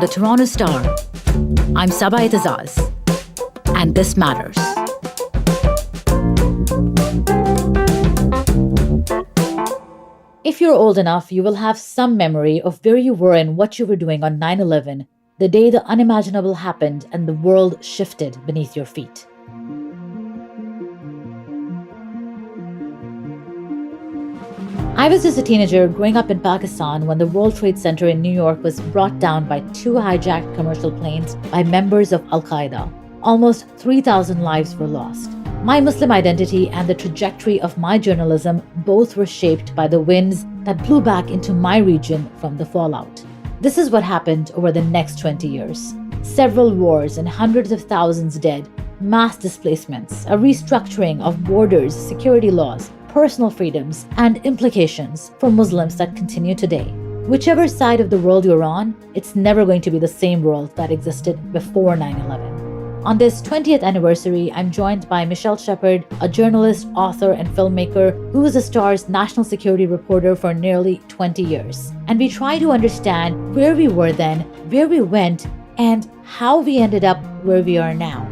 the Toronto Star, I'm Saba Itazaz, and this matters. If you're old enough, you will have some memory of where you were and what you were doing on 9/11, the day the unimaginable happened and the world shifted beneath your feet. I was just a teenager growing up in Pakistan when the World Trade Center in New York was brought down by 2 hijacked commercial planes by members of Al-Qaeda. Almost 3,000 lives were lost. My Muslim identity and the trajectory of my journalism both were shaped by the winds that blew back into my region from the fallout. This is what happened over the next 20 years. Several wars and hundreds of thousands dead, mass displacements, a restructuring of borders, security laws, personal freedoms, and implications for Muslims that continue today. Whichever side of the world you're on, it's never going to be the same world that existed before 9/11. On this 20th anniversary, I'm joined by Michelle Shephard, a journalist, author, and filmmaker who was the Star's national security reporter for nearly 20 years. And we try to understand where we were then, where we went, and how we ended up where we are now.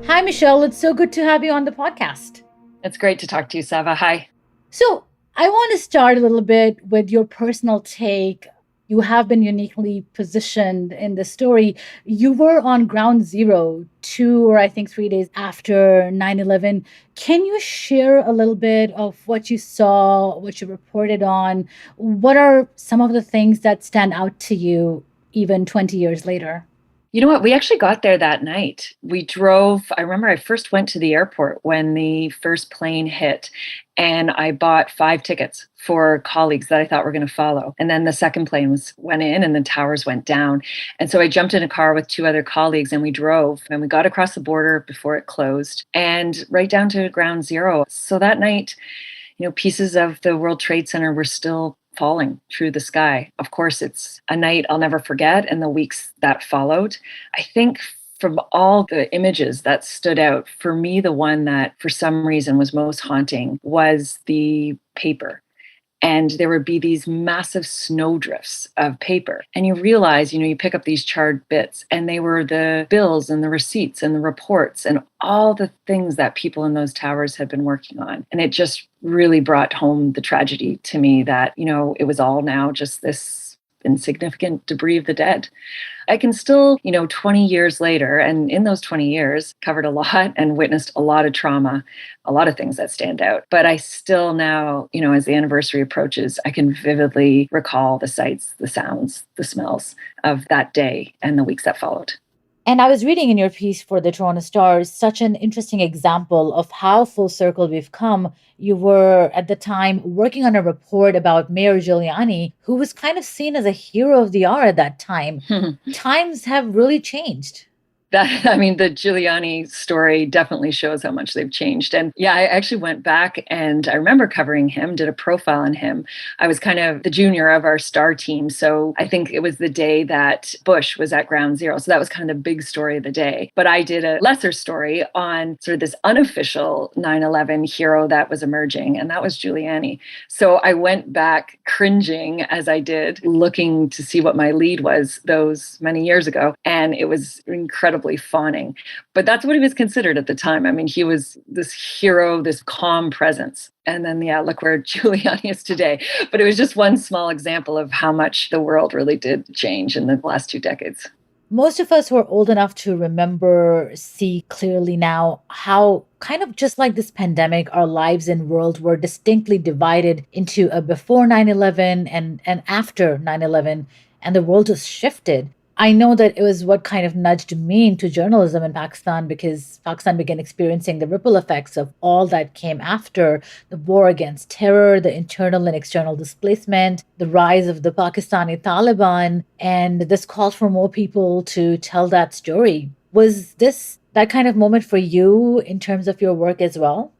Hi, Michelle. It's so good to have you on the podcast. It's great to talk to you, Sava. Hi. So I want to start a little bit with your personal take. You have been uniquely positioned in the story. You were on ground zero 2 or I think 3 days after 9/11. Can you share a little bit of what you saw, what you reported on? What are some of the things that stand out to you even 20 years later? You know what? We actually got there that night. We drove. I remember I first went to the airport when the first plane hit, and I bought 5 tickets for colleagues that I thought were going to follow. And then the second plane went in and the towers went down. And so I jumped in a car with 2 other colleagues and we drove and we got across the border before it closed and right down to ground zero. So that night, pieces of the World Trade Center were still falling through the sky. Of course, it's a night I'll never forget, and the weeks that followed. I think from all the images that stood out, for me, the one that for some reason was most haunting was the paper. And there would be these massive snowdrifts of paper. And you realize, you pick up these charred bits, and they were the bills and the receipts and the reports and all the things that people in those towers had been working on. And it just really brought home the tragedy to me that, it was all now just this insignificant debris of the dead. I can still, 20 years later, and in those 20 years, covered a lot and witnessed a lot of trauma, a lot of things that stand out. But I still now, as the anniversary approaches, I can vividly recall the sights, the sounds, the smells of that day and the weeks that followed. And I was reading in your piece for the Toronto Star such an interesting example of how full circle we've come. You were, at the time, working on a report about Mayor Giuliani, who was kind of seen as a hero of the hour at that time. Times have really changed. The Giuliani story definitely shows how much they've changed. And yeah, I actually went back and I remember covering him, did a profile on him. I was kind of the junior of our star team. So I think it was the day that Bush was at ground zero. So that was kind of the big story of the day. But I did a lesser story on sort of this unofficial 9/11 hero that was emerging, and that was Giuliani. So I went back cringing as I did, looking to see what my lead was those many years ago. And it was incredible. Fawning. But that's what he was considered at the time. He was this hero, this calm presence. And then, look where Giuliani is today. But it was just one small example of how much the world really did change in the last 2 decades. Most of us who are old enough to remember see clearly now how, kind of just like this pandemic, our lives and world were distinctly divided into a before 9/11 and after 9/11, and the world just shifted. I know that it was what kind of nudged me into journalism in Pakistan, because Pakistan began experiencing the ripple effects of all that came after the war against terror, the internal and external displacement, the rise of the Pakistani Taliban, and this call for more people to tell that story. Was this that kind of moment for you in terms of your work as well?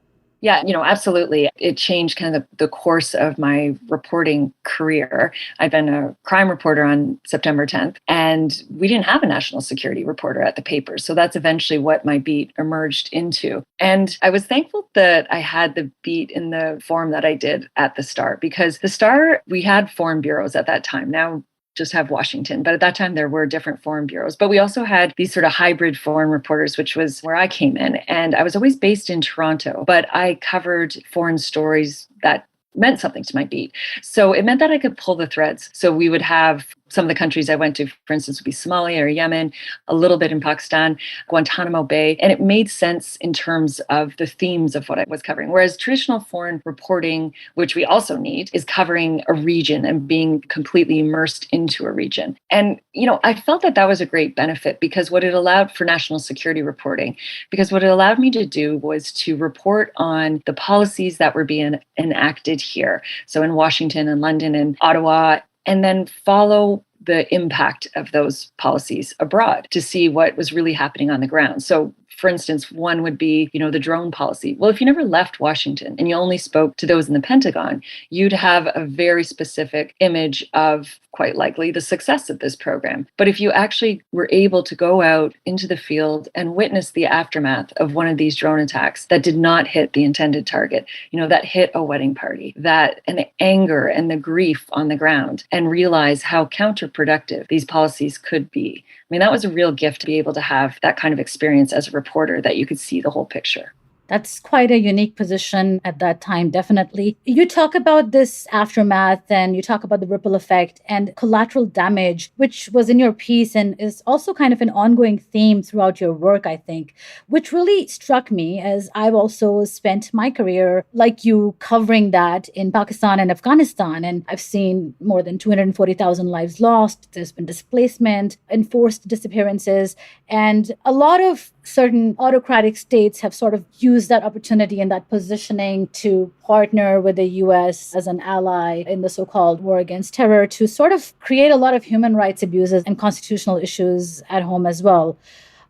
Yeah, absolutely. It changed kind of the course of my reporting career. I've been a crime reporter on September 10th, and we didn't have a national security reporter at the paper. So that's eventually what my beat emerged into. And I was thankful that I had the beat in the form that I did at the Star, because the Star, we had foreign bureaus at that time. Now just have Washington. But at that time, there were different foreign bureaus. But we also had these sort of hybrid foreign reporters, which was where I came in. And I was always based in Toronto, but I covered foreign stories that meant something to my beat. So it meant that I could pull the threads. So we would have some of the countries I went to, for instance, would be Somalia or Yemen, a little bit in Pakistan, Guantanamo Bay. And it made sense in terms of the themes of what I was covering. Whereas traditional foreign reporting, which we also need, is covering a region and being completely immersed into a region. And, I felt that that was a great benefit because what it allowed for national security reporting, because what it allowed me to do was to report on the policies that were being enacted here. So in Washington and London and Ottawa, and then follow the impact of those policies abroad to see what was really happening on the ground. So, for instance, one would be, the drone policy. Well, if you never left Washington and you only spoke to those in the Pentagon, you'd have a very specific image of quite likely the success of this program. But if you actually were able to go out into the field and witness the aftermath of one of these drone attacks that did not hit the intended target, that hit a wedding party, and the anger and the grief on the ground, and realize how counterproductive these policies could be. I mean, that was a real gift to be able to have that kind of experience as a reporter, that you could see the whole picture. That's quite a unique position at that time, definitely. You talk about this aftermath and you talk about the ripple effect and collateral damage, which was in your piece and is also kind of an ongoing theme throughout your work, I think, which really struck me as I've also spent my career, like you, covering that in Pakistan and Afghanistan. And I've seen more than 240,000 lives lost. There's been displacement, enforced disappearances, and a lot of certain autocratic states have sort of used that opportunity and that positioning to partner with the US as an ally in the so-called war against terror to sort of create a lot of human rights abuses and constitutional issues at home as well.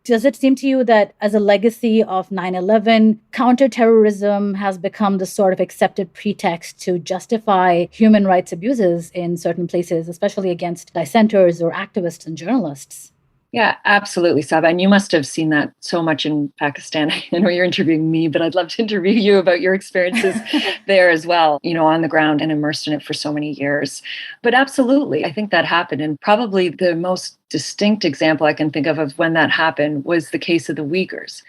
Does it seem to you that as a legacy of 9/11, counterterrorism has become the sort of accepted pretext to justify human rights abuses in certain places, especially against dissenters or activists and journalists? Yeah, absolutely, Saba. And you must have seen that so much in Pakistan. I know you're interviewing me, but I'd love to interview you about your experiences there as well, on the ground and immersed in it for so many years. But absolutely, I think that happened. And probably the most distinct example I can think of when that happened was the case of the Uyghurs.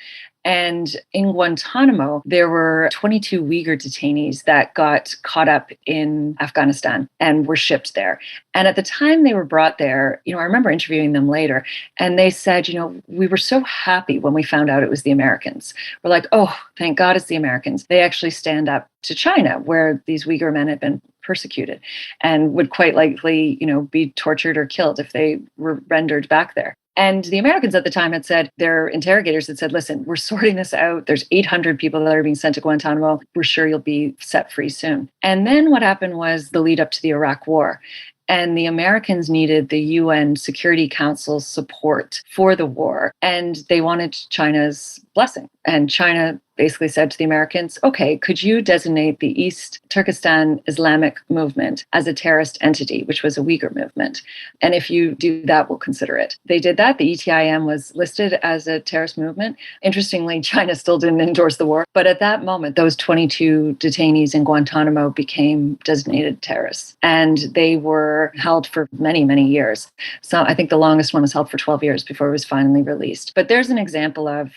And in Guantanamo, there were 22 Uyghur detainees that got caught up in Afghanistan and were shipped there. And at the time they were brought there, I remember interviewing them later, and they said, we were so happy when we found out it was the Americans. We're like, oh, thank God it's the Americans. They actually stand up to China, where these Uyghur men had been persecuted and would quite likely, be tortured or killed if they were rendered back there. And the Americans at the time had said, their interrogators had said, listen, we're sorting this out. There's 800 people that are being sent to Guantanamo. We're sure you'll be set free soon. And then what happened was the lead up to the Iraq War. And the Americans needed the UN Security Council's support for the war. And they wanted China's blessing. And China basically said to the Americans, okay, could you designate the East Turkestan Islamic movement as a terrorist entity, which was a Uyghur movement? And if you do that, we'll consider it. They did that. The ETIM was listed as a terrorist movement. Interestingly, China still didn't endorse the war. But at that moment, those 22 detainees in Guantanamo became designated terrorists. And they were held for many, many years. So I think the longest one was held for 12 years before it was finally released. But there's an example of,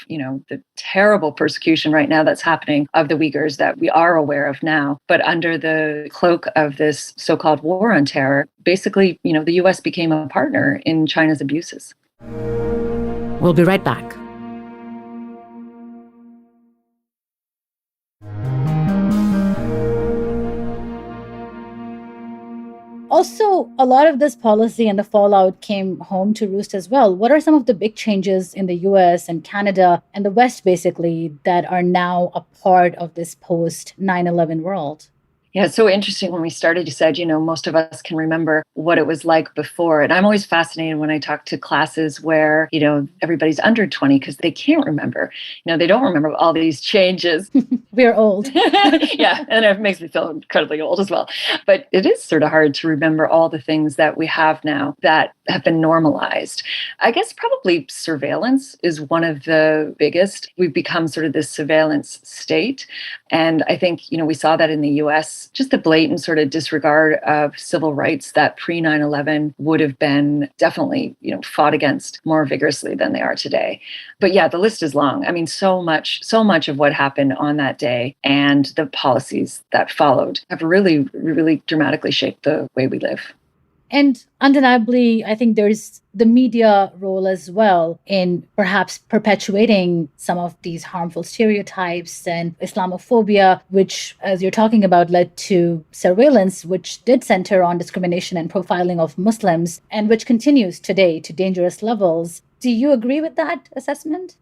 the terrible persecution right now that's happening of the Uyghurs that we are aware of now. But under the cloak of this so-called war on terror, basically, the US became a partner in China's abuses. We'll be right back. Also, a lot of this policy and the fallout came home to roost as well. What are some of the big changes in the US and Canada and the West, basically, that are now a part of this post-9/11 world? Yeah, it's so interesting when we started, you said, most of us can remember what it was like before. And I'm always fascinated when I talk to classes where, everybody's under 20 because they can't remember. They don't remember all these changes. We're old. Yeah, and it makes me feel incredibly old as well. But it is sort of hard to remember all the things that we have now that have been normalized. I guess probably surveillance is one of the biggest. We've become sort of this surveillance state. And I think, we saw that in the US, just the blatant sort of disregard of civil rights that pre 9/11 would have been definitely, fought against more vigorously than they are today. But yeah, the list is long. I mean, so much of what happened on that day and the policies that followed have really, really dramatically shaped the way we live. And undeniably, I think there's the media role as well in perhaps perpetuating some of these harmful stereotypes and Islamophobia, which, as you're talking about, led to surveillance, which did center on discrimination and profiling of Muslims, and which continues today to dangerous levels. Do you agree with that assessment?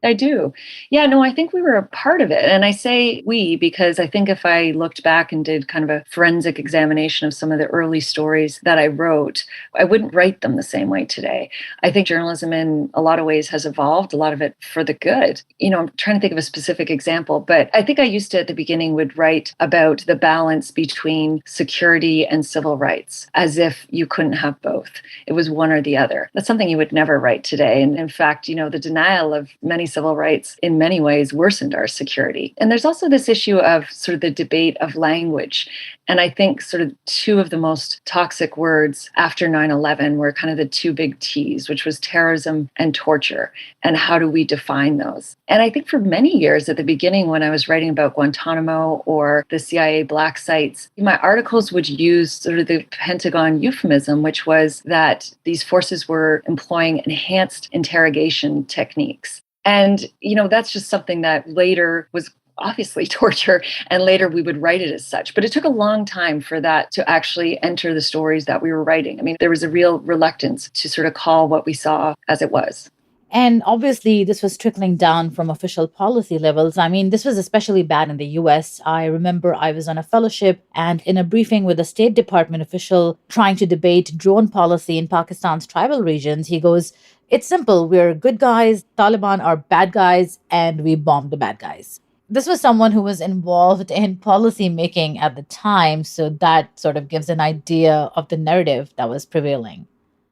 I do. Yeah, no, I think we were a part of it. And I say we because I think if I looked back and did kind of a forensic examination of some of the early stories that I wrote, I wouldn't write them the same way today. I think journalism in a lot of ways has evolved, a lot of it for the good. I'm trying to think of a specific example, but I think I used to at the beginning would write about the balance between security and civil rights, as if you couldn't have both. It was one or the other. That's something you would never write today. And in fact, the denial of many civil rights in many ways worsened our security. And there's also this issue of sort of the debate of language. And I think sort of two of the most toxic words after 9/11 were kind of the two big T's, which was terrorism and torture. And how do we define those? And I think for many years at the beginning, when I was writing about Guantanamo or the CIA black sites, my articles would use sort of the Pentagon euphemism, which was that these forces were employing enhanced interrogation techniques. And, that's just something that later was obviously torture, and later we would write it as such. But it took a long time for that to actually enter the stories that we were writing. I mean, there was a real reluctance to sort of call what we saw as it was. And obviously, this was trickling down from official policy levels. I mean, this was especially bad in the US. I remember I was on a fellowship and in a briefing with a State Department official trying to debate drone policy in Pakistan's tribal regions, he goes, "It's simple. We're good guys, Taliban are bad guys, and we bomb the bad guys." This was someone who was involved in policy making at the time. So that sort of gives an idea of the narrative that was prevailing.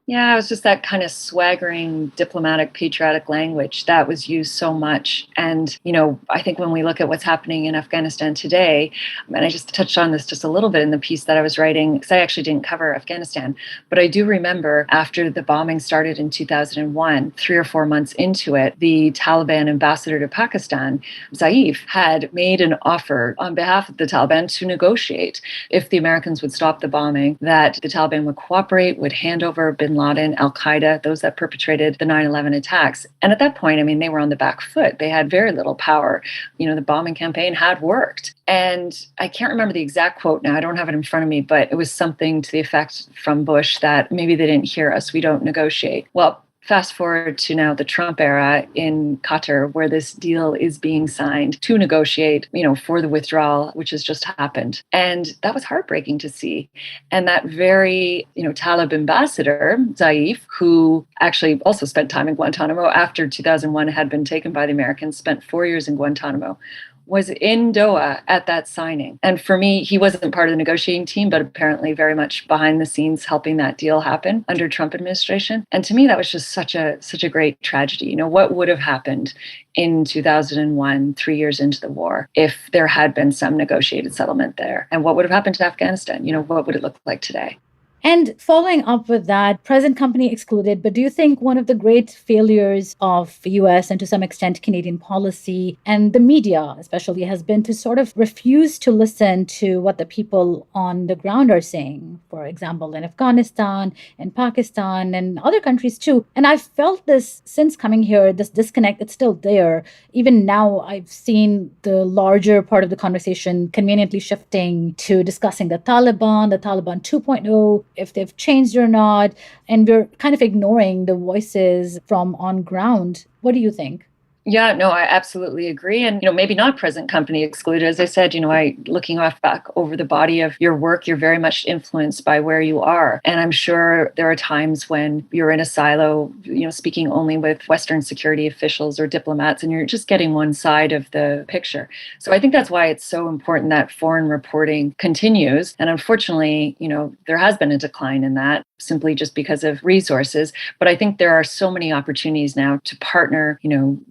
Yeah, it was just that kind of swaggering, diplomatic, patriotic language that was used so much. And, I think when we look at what's happening in Afghanistan today, and I just touched on this just a little bit in the piece that I was writing, because I actually didn't cover Afghanistan, but I do remember after the bombing started in 2001, 3 or 4 months into it, the Taliban ambassador to Pakistan, Zaif, had made an offer on behalf of the Taliban to negotiate if the Americans would stop the bombing, that the Taliban would cooperate, would hand over bin Laden, Al-Qaeda, those that perpetrated the 9/11 attacks. And at that point, I mean, they were on the back foot. They had very little power. The bombing campaign had worked. And I can't remember the exact quote now. I don't have it in front of me, but it was something to the effect from Bush that maybe they didn't hear us. We don't negotiate. Well, fast forward to now the Trump era in Qatar, where this deal is being signed to negotiate, for the withdrawal, which has just happened. And that was heartbreaking to see. And that very, Talib ambassador, Zaif, who actually also spent time in Guantanamo after 2001 had been taken by the Americans, spent 4 years in Guantanamo, was in Doha at that signing. And for me, he wasn't part of the negotiating team, but apparently very much behind the scenes helping that deal happen under Trump administration. And to me, that was just such a great tragedy. What would have happened in 2001, 3 years into the war, if there had been some negotiated settlement there? And what would have happened to Afghanistan? What would it look like today? And following up with that, present company excluded, but do you think one of the great failures of US and to some extent Canadian policy and the media especially has been to sort of refuse to listen to what the people on the ground are saying, for example, in Afghanistan and Pakistan and other countries too. And I've felt this since coming here, this disconnect, it's still there. Even now, I've seen the larger part of the conversation conveniently shifting to discussing the Taliban 2.0, if they've changed or not. And we're kind of ignoring the voices from on ground. What do you think? Yeah, no, I absolutely agree. And, maybe not present company excluded. As I said, looking off back over the body of your work, you're very much influenced by where you are. And I'm sure there are times when you're in a silo, speaking only with Western security officials or diplomats, and you're just getting one side of the picture. So I think that's why it's so important that foreign reporting continues. And unfortunately, there has been a decline in that simply just because of resources. But I think there are so many opportunities now to partner,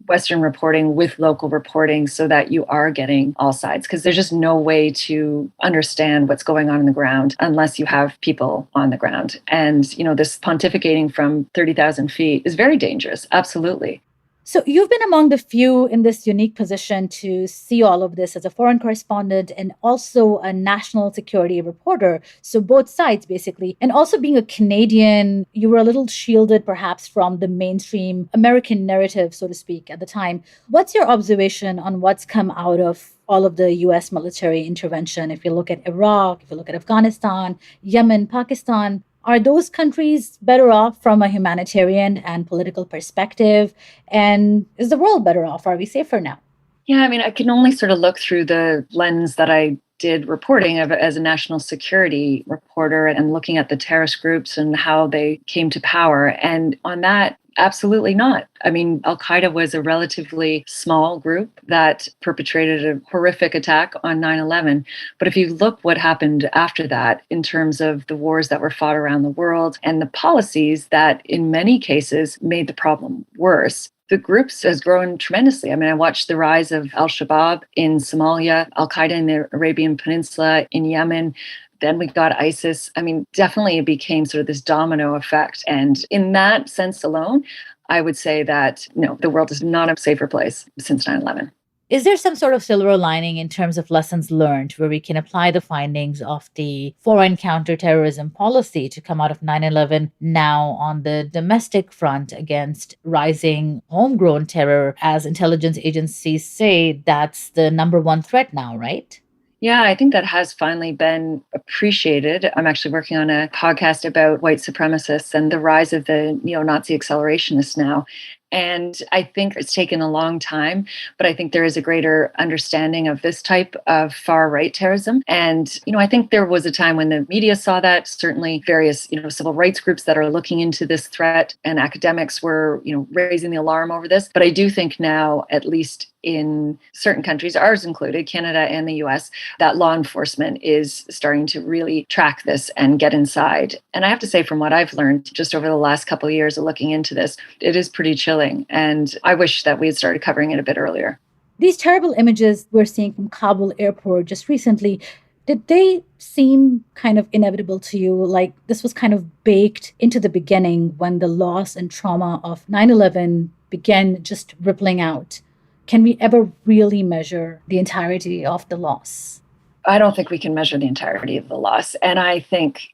Western reporting with local reporting so that you are getting all sides, because there's just no way to understand what's going on the ground unless you have people on the ground. And, this pontificating from 30,000 feet is very dangerous. Absolutely. So you've been among the few in this unique position to see all of this as a foreign correspondent and also a national security reporter. So both sides, basically. And also being a Canadian, you were a little shielded perhaps from the mainstream American narrative, so to speak, at the time. What's your observation on what's come out of all of the US military intervention? If you look at Iraq, if you look at Afghanistan, Yemen, Pakistan, are those countries better off from a humanitarian and political perspective? And is the world better off? Are we safer now? Yeah, I mean, I can only sort of look through the lens that I did reporting of as a national security reporter and looking at the terrorist groups and how they came to power. And on that, absolutely not. I mean, Al-Qaeda was a relatively small group that perpetrated a horrific attack on 9/11. But if you look what happened after that in terms of the wars that were fought around the world and the policies that in many cases made the problem worse, the groups has grown tremendously. I mean, I watched the rise of Al-Shabaab in Somalia, Al-Qaeda in the Arabian Peninsula, in Yemen. Then we got ISIS. I mean, definitely it became sort of this domino effect. And in that sense alone, I would say that, no, the world is not a safer place since 9/11. Is there some sort of silver lining in terms of lessons learned where we can apply the findings of the foreign counterterrorism policy to come out of 9/11 now on the domestic front against rising homegrown terror? As intelligence agencies say, that's the number one threat now, right? Yeah, I think that has finally been appreciated. I'm actually working on a podcast about white supremacists and the rise of the neo-Nazi accelerationists now. And I think it's taken a long time, but I think there is a greater understanding of this type of far right terrorism. And, I think there was a time when the media saw that, certainly various, civil rights groups that are looking into this threat and academics were, raising the alarm over this. But I do think now, at least in certain countries, ours included, Canada and the US, that law enforcement is starting to really track this and get inside. And I have to say, from what I've learned just over the last couple of years of looking into this, it is pretty chilling. And I wish that we had started covering it a bit earlier. These terrible images we're seeing from Kabul airport just recently, did they seem kind of inevitable to you? Like this was kind of baked into the beginning when the loss and trauma of 9/11 began just rippling out? Can we ever really measure the entirety of the loss? I don't think we can measure the entirety of the loss. And I think,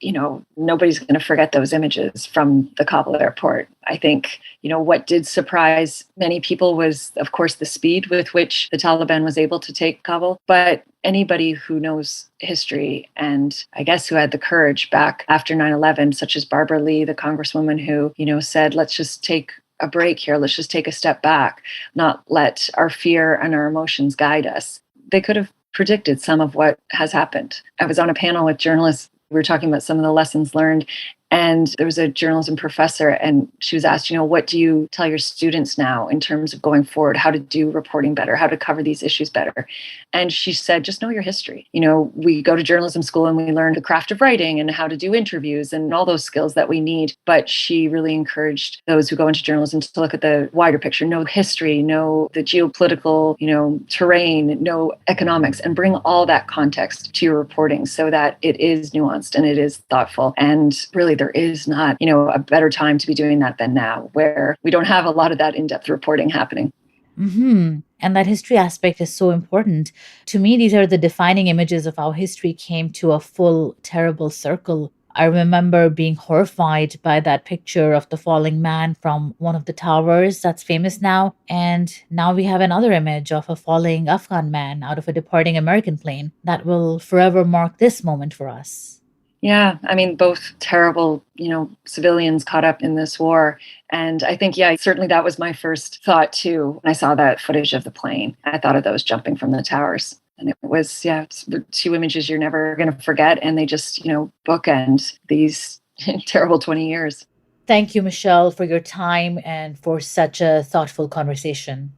nobody's going to forget those images from the Kabul airport. I think, what did surprise many people was, of course, the speed with which the Taliban was able to take Kabul. But anybody who knows history and I guess who had the courage back after 9/11, such as Barbara Lee, the congresswoman who, said, let's just take a break here. Let's just take a step back, not let our fear and our emotions guide us. They could have predicted some of what has happened. I was on a panel with journalists. We were talking about some of the lessons learned. And there was a journalism professor, and she was asked, what do you tell your students now in terms of going forward, how to do reporting better, how to cover these issues better? And she said, just know your history. We go to journalism school and we learn the craft of writing and how to do interviews and all those skills that we need. But she really encouraged those who go into journalism to look at the wider picture, know history, know the geopolitical, terrain, know economics, and bring all that context to your reporting so that it is nuanced and it is thoughtful. And really, there is not, a better time to be doing that than now, where we don't have a lot of that in-depth reporting happening. Mm-hmm. And that history aspect is so important. To me, these are the defining images of how history came to a full, terrible circle. I remember being horrified by that picture of the falling man from one of the towers that's famous now. And now we have another image of a falling Afghan man out of a departing American plane that will forever mark this moment for us. Yeah, I mean, both terrible, civilians caught up in this war. And I think, yeah, certainly that was my first thought too. When I saw that footage of the plane, I thought of those jumping from the towers. And it was, yeah, it's the two images you're never going to forget. And they just, bookend these terrible 20 years. Thank you, Michelle, for your time and for such a thoughtful conversation.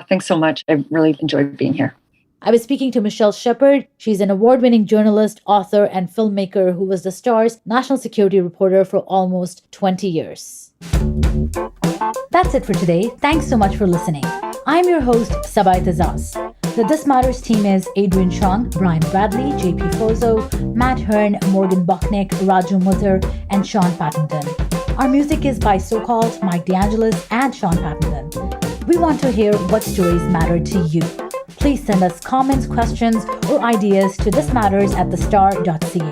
Thanks so much. I really enjoyed being here. I was speaking to Michelle Shephard. She's an award-winning journalist, author, and filmmaker who was the Star's national security reporter for almost 20 years. That's it for today. Thanks so much for listening. I'm your host, Sabai Tazaz. The This Matters team is Adrian Chung, Brian Bradley, JP Fozo, Matt Hearn, Morgan Bucknick, Raju Muthur, and Sean Pattenton. Our music is by So-Called, Mike DeAngelis, and Sean Pattenton. We want to hear what stories matter to you. Please send us comments, questions, or ideas to thismatters@thestar.ca.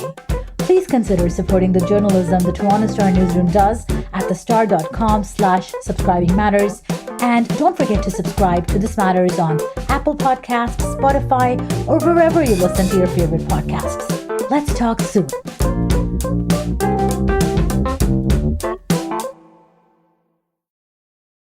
Please consider supporting the journalism the Toronto Star newsroom does at thestar.com/subscribingmatters. And don't forget to subscribe to This Matters on Apple Podcasts, Spotify, or wherever you listen to your favorite podcasts. Let's talk soon.